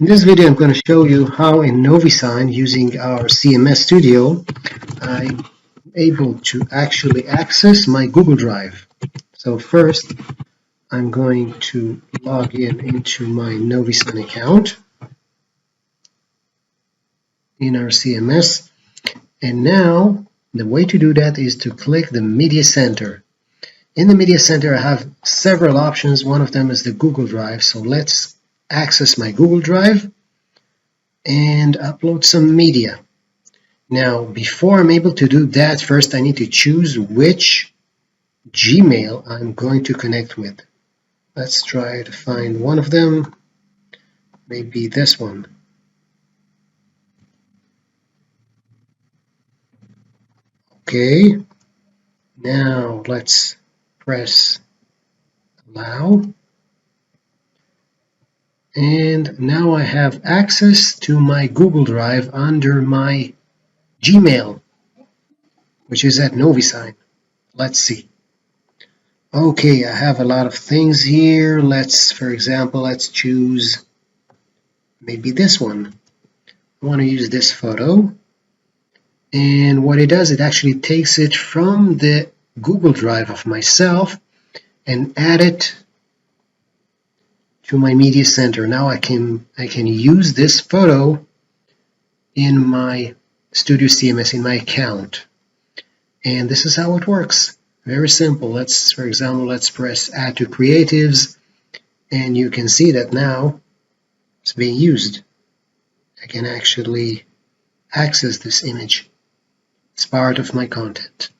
In this video, I'm going to show you how in NoviSign, using our CMS Studio, I'm able to actually access my Google Drive. So first, I'm going to log into my NoviSign account in our CMS. And now, the way to do that is to click the Media Center. In the Media Center, I have several options. One of them is the Google Drive. So let's access my Google Drive and upload some media. Now, before I'm able to do that, first I need to choose which Gmail I'm going to connect with. Let's try to find one of them, maybe this one. Okay, now let's press allow. And now I have access to my Google Drive under my Gmail, which is at NoviSign. Let's see. Okay, I have a lot of things here. For example, let's choose maybe this one. I want to use this photo. And what it does, it actually takes it from the Google Drive of myself and add it to my media center. Now I can use this photo in my Studio CMS, in my account. And this is how it works. Very simple. For example, let's press Add to Creatives, and you can see that now it's being used. I can actually access this image. It's part of my content.